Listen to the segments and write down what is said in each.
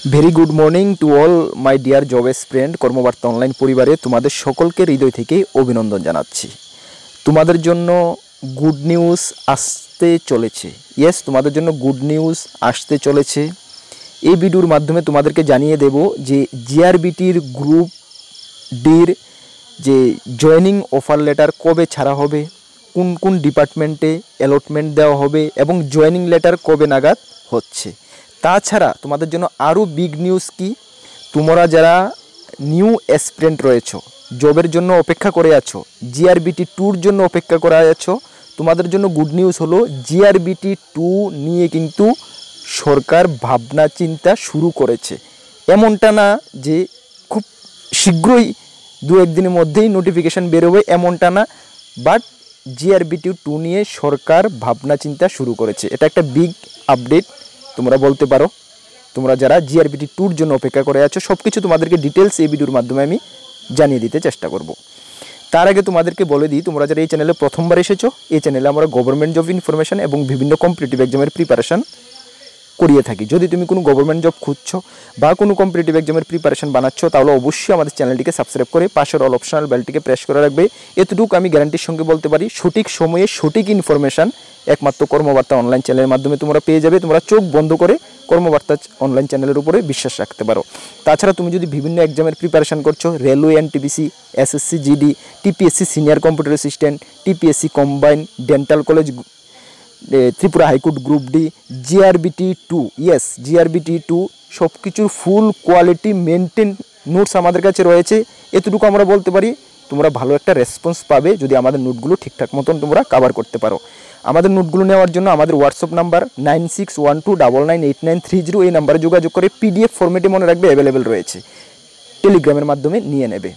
Very good morning to all my dear job aspirant Karmabarta online পরিবারে তোমাদের সকলকে হৃদয় থেকে অভিনন্দন জানাচ্ছি। তোমাদের জন্য গুড নিউজ আসতে চলেছে। ইয়েস, তোমাদের জন্য গুড নিউজ আসতে চলেছে। এই ভিডিওর মাধ্যমে তোমাদেরকে জানিয়ে দেব যে জিআরবিটির গ্রুপ ডির যে জয়েনিং অফার লেটার কবে ছাড়া হবে, কোন কোন ডিপার্টমেন্টে অ্যালটমেন্ট দেওয়া হবে এবং জয়েনিং লেটার কবে নাগাদ হচ্ছে। তাছাড়া তোমাদের জন্য আরও বিগ নিউজ কি, তোমরা যারা নিউ অ্যাসপিরেন্ট রয়েছো, জবের জন্য অপেক্ষা করে আছো, জিআরবিটি 2-র জন্য অপেক্ষা করে আছো, তোমাদের জন্য গুড নিউজ হলো জিআরবিটি 2 নিয়ে কিন্তু সরকার ভাবনা চিন্তা শুরু করেছে। এমনটা না যে খুব শীঘ্রই 2-1 দিনের মধ্যেই নোটিফিকেশান বেরোবে, এমনটা না, বাট জিআরবিটি 2 নিয়ে সরকার ভাবনা চিন্তা শুরু করেছে। এটা একটা বিগ আপডেট তোমরা বলতে পারো। তোমরা যারা জিআরবিটি 2-র জন্য অপেক্ষা করে আছো, সব কিছু তোমাদেরকে ডিটেলস এই ভিডিওর মাধ্যমে আমি জানিয়ে দিতে চেষ্টা করব। তার আগে তোমাদেরকে বলে দিই, তোমরা যারা এই চ্যানেলে প্রথমবার এসেছো, এই চ্যানেলে আমরা গভর্নমেন্ট জব ইনফরমেশন এবং বিভিন্ন কম্পিটিটিভ এক্সামের প্রিপারেশান করিয়ে থাকি। যদি তুমি কোনো গভর্নমেন্ট জব খুঁজছো বা কোনো কম্পিটিটিভ এক্সামের প্রিপারেশন বানাচ্ছো, তাহলে অবশ্যই আমাদের চ্যানেলটিকে সাবস্ক্রাইব করে পাশের অল অপশনাল বেলটিকে প্রেস করে রাখবে। এতটুকু আমি গ্যারান্টির সঙ্গে বলতে পারি, সঠিক সময়ে সঠিক ইনফরমেশান একমাত্র কর্মবার্তা অনলাইন চ্যানেলের মাধ্যমে তোমরা পেয়ে যাবে। তোমরা চোখ বন্ধ করে কর্মবার্তা অনলাইন চ্যানেলের উপরে বিশ্বাস রাখতে পারো। তাছাড়া তুমি যদি বিভিন্ন এক্সামের প্রিপারেশন করছো, railway NTPC, SSC GD, TPSC senior computer assistant, TPSC combine, dental college, Tripura high court group D, GRBT 2, yes GRBT 2 সব কিছুর ফুল কোয়ালিটি মেনটেন নোটস আমাদের কাছে রয়েছে। এতটুকু আমরা বলতে পারি, তোমরা ভালো একটা রেসপন্স পাবে যদি আমাদের নোটগুলো ঠিকঠাক মতন তোমরা কভার করতে পারো। আমাদের নোটগুলো নেওয়ার জন্য আমাদের হোয়াটসঅ্যাপ নাম্বার 9612998930 এই নাম্বারে যোগাযোগ করে পিডিএফ ফরম্যাটে মনে রাখবে অ্যাভেলেবেল রয়েছে, টেলিগ্রামের মাধ্যমে নিয়ে নেবে।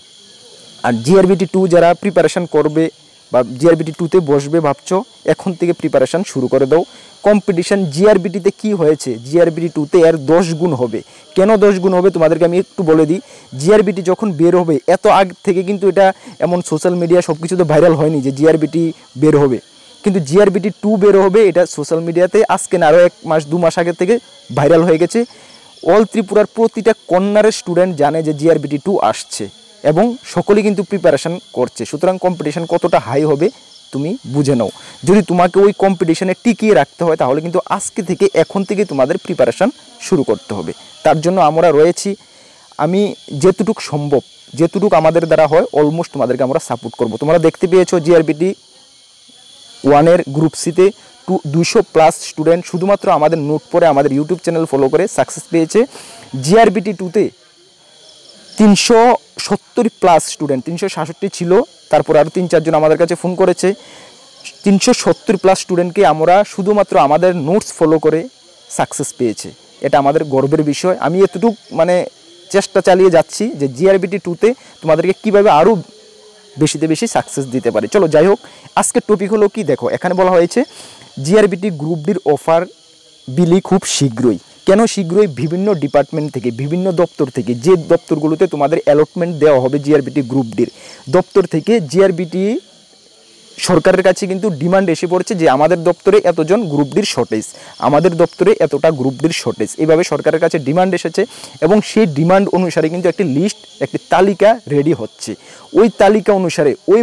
আর জিআরবিটি 2 যারা প্রিপারেশান করবে বা জিআরবিটি 2-তে বসবে ভাবছো, এখন থেকে প্রিপারেশান শুরু করে দাও। কম্পিটিশান জিআরবিটিতে কি হয়েছে, জিআরবিটি 2-তে এর 10 গুণ হবে। কেন 10 গুণ হবে তোমাদেরকে আমি একটু বলে দিই। জিআরবিটি যখন বের হবে, এত আগ থেকে কিন্তু এটা এমন সোশ্যাল মিডিয়া সব কিছুতে ভাইরাল হয়নি যে জিআরবিটি বের হবে, কিন্তু জিআরবিটি 2 বের হবে এটা সোশ্যাল মিডিয়াতে আজকে না আরও 1 মাস 2 মাস আগে থেকে ভাইরাল হয়ে গেছে। অল ত্রিপুরার প্রতিটা কর্নারের স্টুডেন্ট জানে যে জিআরবিটি 2 আসছে এবং সকলেই কিন্তু প্রিপারেশান করছে। সুতরাং কম্পিটিশান কতটা হাই হবে তুমি বুঝে নাও। যদি তোমাকে ওই কম্পিটিশানে টিকিয়ে রাখতে হয়, তাহলে কিন্তু আজকে থেকে এখন থেকে তোমাদের প্রিপারেশান শুরু করতে হবে। তার জন্য আমরা রয়েছি। আমি যেটুকু সম্ভব, যেটুকু আমাদের দ্বারা হয়, অলমোস্ট তোমাদেরকে আমরা সাপোর্ট করব। তোমরা দেখতে পেয়েছো জিআরবিটি 1-এর গ্রুপ সিতে 200+ স্টুডেন্ট শুধুমাত্র আমাদের নোট পড়ে আমাদের ইউটিউব চ্যানেল ফলো করে সাকসেস পেয়েছে। জিআরবিটি 2-তে 370+ স্টুডেন্ট, 367 ছিল, তারপর আরও 3-4 জন আমাদের কাছে ফোন করেছে। 370+ স্টুডেন্টকে আমরা শুধুমাত্র আমাদের নোটস ফলো করে সাকসেস পেয়েছে। এটা আমাদের গর্বের বিষয়। আমি এতটুকু চেষ্টা চালিয়ে যাচ্ছি যে জিআরবিটি 2-তে তোমাদেরকে কীভাবে আরও বেশিতে বেশি সাকসেস দিতে পারে। চলো যাই হোক, আজকের টপিক হলো কি, দেখো এখানে বলা হয়েছে জিআরবিটি গ্রুপ ডির অফার বিলি খুব শীঘ্রই। কেন শীঘ্রই? বিভিন্ন ডিপার্টমেন্ট থেকে, বিভিন্ন দপ্তর থেকে, যে দপ্তরগুলোতে তোমাদের অ্যালটমেন্ট দেওয়া হবে জিআরবিটি গ্রুপ ডির দপ্তর থেকে জিআরবিটি সরকারের কাছে কিন্তু ডিমান্ড এসে পড়ছে যে আমাদের দপ্তরে এতজন গ্রুপ ডির শর্টেজ, আমাদের দপ্তরে এতটা গ্রুপ ডির শর্টেজ, এইভাবে সরকারের কাছে ডিমান্ড এসেছে এবং সেই ডিমান্ড অনুসারে কিন্তু একটি তালিকা রেডি হচ্ছে। ওই তালিকা অনুসারে, ওই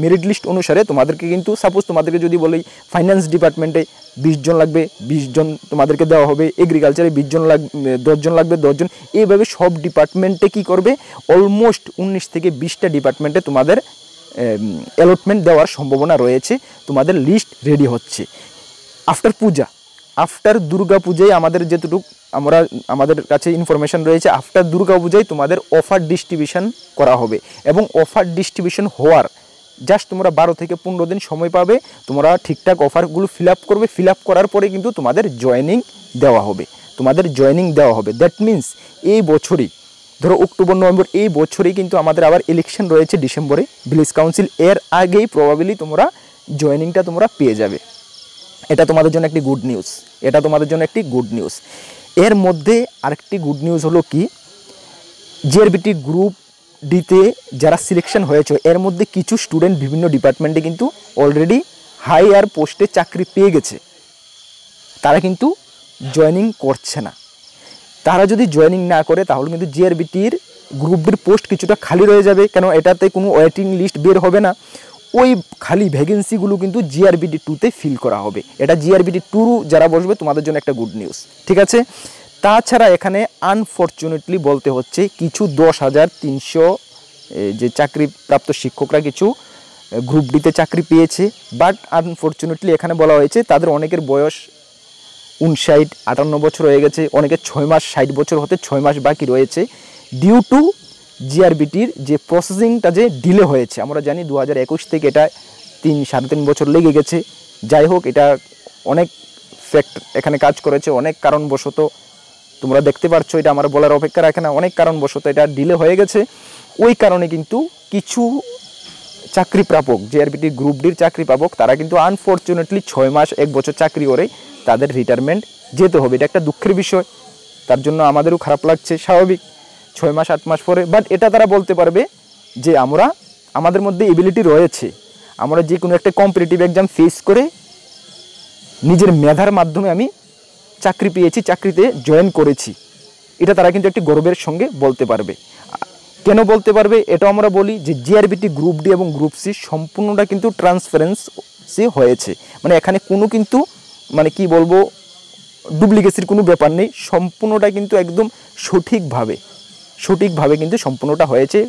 মেরিট লিস্ট অনুসারে তোমাদেরকে কিন্তু, সাপোজ তোমাদেরকে যদি বলি ফাইন্যান্স ডিপার্টমেন্টে 20 জন লাগবে, 20 জন তোমাদেরকে দেওয়া হবে, এগ্রিকালচারে 20 জন লাগবে, 10 জন লাগবে, 10 জন, এইভাবে সব ডিপার্টমেন্টে কি করবে, অলমোস্ট 19 থেকে 20টা ডিপার্টমেন্টে তোমাদের অ্যালটমেন্ট দেওয়ার সম্ভাবনা রয়েছে। তোমাদের লিস্ট রেডি হচ্ছে আফটার দুর্গা পূজায়। আমাদের যেটুকু আমাদের কাছে ইনফরমেশান রয়েছে, আফটার দুর্গা পূজায় তোমাদের অফার ডিস্ট্রিবিউশন করা হবে এবং অফার ডিস্ট্রিবিউশন হওয়ার জাস্ট তোমরা 12 থেকে 15 দিন সময় পাবে। তোমরা ঠিকঠাক অফারগুলো ফিল আপ করবে, ফিল আপ করার পরে কিন্তু তোমাদের জয়েনিং দেওয়া হবে, দ্যাট মিন্স এই বছরই, ধরো অক্টোবর নভেম্বর, এই বছরেই কিন্তু আমাদের আবার ইলেকশন রয়েছে ডিসেম্বরে, ভিলেজ কাউন্সিল, এর আগেই প্রবাবলি তোমরা জয়েনিংটা তোমরা পেয়ে যাবে। এটা তোমাদের জন্য একটি গুড নিউজ। এর মধ্যে আরেকটি গুড নিউজ হলো কি, জিআরবিটি গ্রুপ ডিতে যারা সিলেকশন হয়েছে, এর মধ্যে কিছু স্টুডেন্ট বিভিন্ন ডিপার্টমেন্টে কিন্তু অলরেডি হায়ার পোস্টে চাকরি পেয়ে গেছে, তারা কিন্তু জয়েনিং করছে না। তারা যদি জয়েনিং না করে তাহলে কিন্তু জিআরবিটির গ্রুপ ডির পোস্ট কিছুটা খালি রয়ে যাবে, কেন এটাতে কোনো ওয়েটিং লিস্ট বের হবে না। ওই খালি ভ্যাকেন্সিগুলো কিন্তু জিআরবিটি 2তে ফিল করা হবে। এটা জিআরবিটি 2 যারা বসবে তোমাদের জন্য একটা গুড নিউজ, ঠিক আছে। তাছাড়া এখানে আনফর্চুনেটলি বলতে হচ্ছে কিছু 10,300 যে চাকরিপ্রাপ্ত শিক্ষকরা কিছু গ্রুপ ডিতে চাকরি পেয়েছে, বাট আনফর্চুনেটলি এখানে বলা হয়েছে তাদের অনেকের বয়স 59-58 বছর হয়ে গেছে, অনেকের 6 মাস 60 বছর হতে 6 মাস বাকি রয়েছে। ডিউ টু জিআরবিটির যে প্রসেসিংটা যে ডিলে হয়েছে, আমরা জানি 2021 থেকে এটা 3-3.5 বছর লেগে গেছে। যাই হোক, এটা অনেক ফ্যাক্ট এখানে কাজ করেছে, অনেক কারণবশত তোমরা দেখতে পারছো, এটা আমার বলার অপেক্ষা রাখে না, অনেক কারণবশত এটা ডিলে হয়ে গেছে। ওই কারণে কিন্তু কিছু চাকরি প্রাপক, জিআরবিটি গ্রুপ ডির চাকরি প্রাপক, তারা কিন্তু আনফর্চুনেটলি 6 মাস 1 বছর চাকরি করে তাদের রিটায়ারমেন্ট যেতে হবে। এটা একটা দুঃখের বিষয়, তার জন্য আমাদেরও খারাপ লাগছে, স্বাভাবিক, 6 মাস 8 মাস পরে। বাট এটা তারা বলতে পারবে যে আমাদের মধ্যে এবিলিটি রয়েছে, আমরা যে কোনো একটা কম্পিটিটিভ এক্সাম ফেস করে নিজের মেধার মাধ্যমে আমি চাকরি পেয়েছি, চাকরিতে জয়েন করেছি। এটা তারা কিন্তু একটি গর্বের সঙ্গে বলতে পারবে। কেন বলতে পারবে এটাও আমরা বলি যে জিআরবিটি গ্রুপ ডি এবং গ্রুপ সি সম্পূর্ণটা কিন্তু ট্রান্সপারেন্সি হয়েছে, মানে এখানে কোনো কিন্তু মানে কি বলবো ডুপ্লিকেসির কোনো ব্যাপার নেই, সম্পূর্ণটা কিন্তু একদম সঠিকভাবে কিন্তু সম্পূর্ণটা হয়েছে,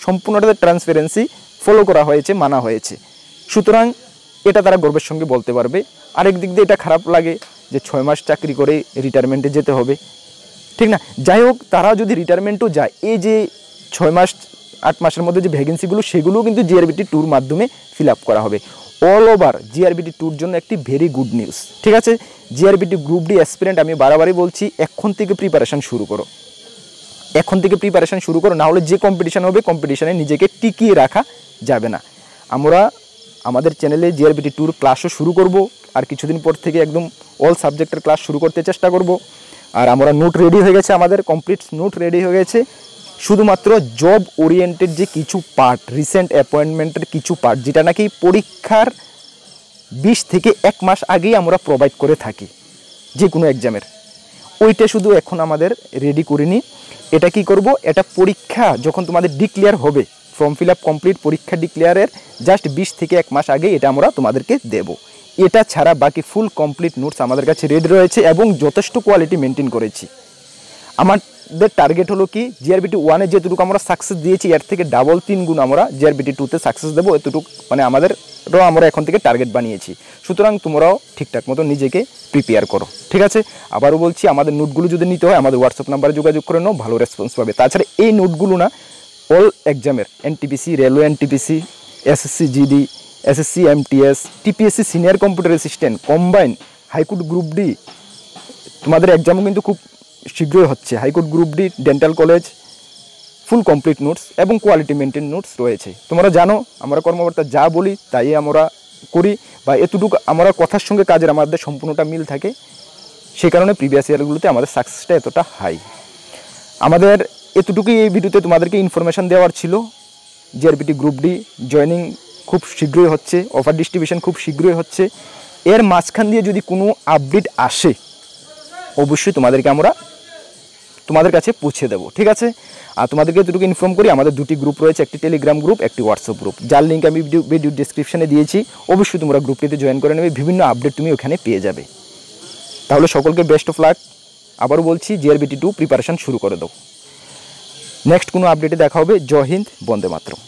সম্পূর্ণটাতে ট্রান্সপারেন্সি ফলো করা হয়েছে, মানা হয়েছে। সুতরাং এটা তারা গর্বের সঙ্গে বলতে পারবে। আরেক দিক দিয়ে এটা খারাপ লাগে যে 6 মাস চাকরি করে রিটায়ারমেন্টে যেতে হবে, ঠিক না। যাই হোক, তারা যদি রিটায়ারমেন্টও যায়, এই যে 6 মাস 8 মাসের মধ্যে যে ভ্যাকেন্সিগুলো সেগুলোও কিন্তু জিআরবিটি 2 মাধ্যমে ফিল আপ করা হবে। অল ওভার জিআরবিটি 2 জন্য একটি ভেরি গুড নিউজ, ঠিক আছে। জিআরবিটি গ্রুপ ডি অ্যাসপিরেন্ট, আমি বারবারই বলছি, এখন থেকে প্রিপারেশান শুরু করো, না হলে যে কম্পিটিশান হবে কম্পিটিশানে নিজেকে টিকিয়ে রাখা যাবে না। আমরা আমাদের চ্যানেলে জিআরবিটি 2 ক্লাসও শুরু করব, আর কিছুদিন পর থেকে একদম অল সাবজেক্টের ক্লাস শুরু করতে চেষ্টা করব। আর আমরা নোট রেডি হয়ে গেছে, আমাদের কমপ্লিট নোট রেডি হয়ে গেছে। শুধুমাত্র জব ওরিয়েন্টেড যে কিছু পার্ট, রিসেন্ট অ্যাপয়েন্টমেন্টের কিছু পার্ট, যেটা নাকি পরীক্ষার 20 থেকে 1 মাস আগেই আমরা প্রোভাইড করে থাকি যে কোনো এক্সামের, ওইটা শুধু এখন আমাদের রেডি করিনি। এটা কি করব, এটা পরীক্ষা যখন তোমাদের ডিক্লেয়ার হবে, ফর্ম ফিল আপ কমপ্লিট, পরীক্ষা ডিক্লেয়ারের জাস্ট 20 থেকে 1 মাস আগে এটা আমরা তোমাদেরকে দেব। এটা ছাড়া বাকি ফুল কমপ্লিট নোটস আমাদের কাছে রেডি রয়েছে এবং যথেষ্ট কোয়ালিটি মেনটেন করেছি। আমাদের টার্গেট হলো কি, জিআরবিটি 1-এ যেটুকু আমরা সাকসেস দিয়েছি এর থেকে ডাবল 3 গুণ আমরা জিআরবিটি 2-তে সাকসেস দেবো, এতটুকু মানে আমাদেরও আমরা এখন থেকে টার্গেট বানিয়েছি। সুতরাং তোমরাও ঠিকঠাক মতো নিজেকে প্রিপেয়ার করো, ঠিক আছে। আবারও বলছি, আমাদের নোটগুলো যদি নিতে হয় আমাদের হোয়াটসঅ্যাপ নাম্বারে যোগাযোগ করে নাও, ভালো রেসপন্স পাবে। তাছাড়া এই নোটগুলো না অল এক্সামের, NTPC, railway NTPC, SSC GD, SSC MTS, TPSC senior computer assistant, combine, high court group D, তোমাদের এক্সামও কিন্তু খুব শীঘ্রই হচ্ছে। High court group D, dental college, full complete notes এবং কোয়ালিটি মেনটেন নোটস রয়েছে। তোমরা জানো আমরা কর্মকর্তা যা বলি তাই আমরা করি, বা এতটুকু আমরা কথার সঙ্গে কাজের আমাদের সম্পূর্ণটা মিল থাকে, সেই কারণে প্রিভিয়াস ইয়ারগুলোতে আমাদের সাকসেসটা এতটা হাই। আমাদের এতটুকুই এই ভিডিওতে তোমাদেরকে ইনফরমেশান দেওয়ার ছিল। জিআরবিটি গ্রুপ ডি জয়েনিং খুব শীঘ্রই হচ্ছে, অফার ডিস্ট্রিবিউশন খুব শীঘ্রই হচ্ছে। এর মাঝখান দিয়ে যদি কোনো আপডেট আসে অবশ্যই তোমাদের কাছে পৌঁছে দেবো, ঠিক আছে। আর তোমাদেরকে এতটুকু ইনফর্ম করি, আমাদের 2টি গ্রুপ রয়েছে, একটি টেলিগ্রাম গ্রুপ, একটি হোয়াটসঅ্যাপ গ্রুপ, যার লিঙ্ক আমি ভিডিও ডিসক্রিপশানে দিয়েছি। অবশ্যই তোমরা গ্রুপটিতে জয়েন করে নেবে, বিভিন্ন আপডেট তুমি ওখানে পেয়ে যাবে। তাহলে সকলকে বেস্ট অফ লাক। আবারও বলছি, জিআরবিটি 2 প্রিপারেশান শুরু করে দাও। নেক্সট কোনো আপডেটে দেখা হবে। জয় হিন্দ, বন্দে মাতরম।